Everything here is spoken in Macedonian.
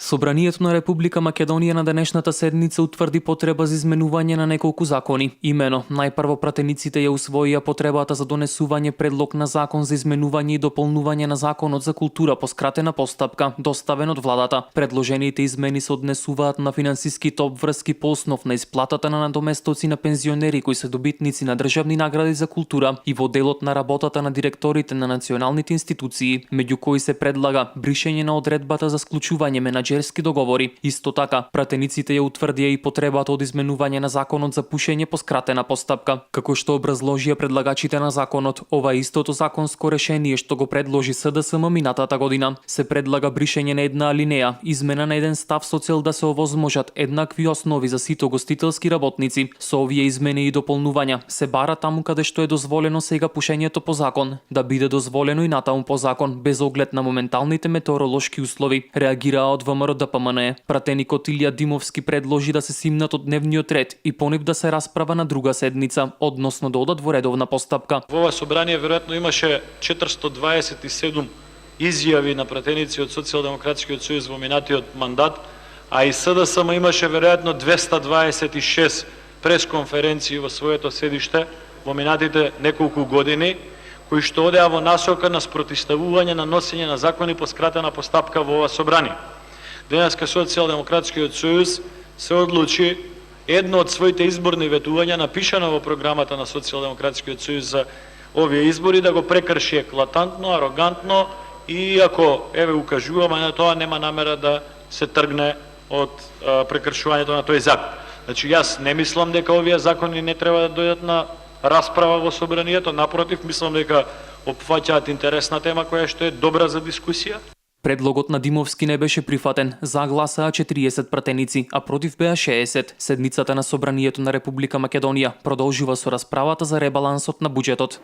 Собранието на Република Македонија на денешната седница утврди потреба за изменување на неколку закони. Имено, најпрво пратениците ја усвоија потребата за донесување предлог на закон за изменување и дополнување на Законот за култура по скратена постапка, доставен од владата. Предложените измени се однесуваат на финансиските обврски по основ на исплатата на надоместоци на пензионери кои се добитници на државни награди за култура и во делот на работата на директорите на националните институции, меѓу кои се предлага бришење на одредбата за склучување менаџерски договори. Исто така, пратениците ја утврдија и потребата од изменување на Законот за пушење по скратена постапка. Како што образложија предлагачите на законот, ова истото законско решение што го предложи СДСМ минатата година, се предлага бришење на една алинеја, измена на еден став со цел да се овозможат еднакви основи за сите гостителски работници. Со овие измени и дополнувања се бара таму каде што е дозволено сега пушењето по закон, да биде дозволено и натаму по закон, без оглед на моменталните метеоролошки услови, реагираа од ВМРО ДПМН. Пратеникот Илија Димовски предложи да се симнат од дневниот ред и по нив да се расправа на друга седница, односно да одат во редовна постапка. Во ова собрание веројатно имаше 427 изјави на пратеници од Социјалдемократскиот сојуз во минатиот мандат, а и СДСМ имаше веројатно 226 пресконференции во своето седиште во минатите неколку години, кои што одеа во насока на спротивставување на носење на закони по скратена постапка во ова собрание. Денеска Социјалдемократскиот сојуз се одлучи едно од своите изборни ветувања напишано во програмата на Социјалдемократскиот сојуз за овие избори да го прекрши еклатантно, арогантно и ако укажуваме на тоа нема намера да се тргне од прекршувањето на тој закон. Значи јас не мислам дека овие закони не треба да дојдат на расправа во собранието, напротив, мислам дека опфаќаат интересна тема која што е добра за дискусија. Предлогот на Димовски не беше прифатен, за гласаа 40 пратеници, а против беа 60. Седницата на Собранието на Република Македонија продолжува со расправата за ребалансот на буџетот.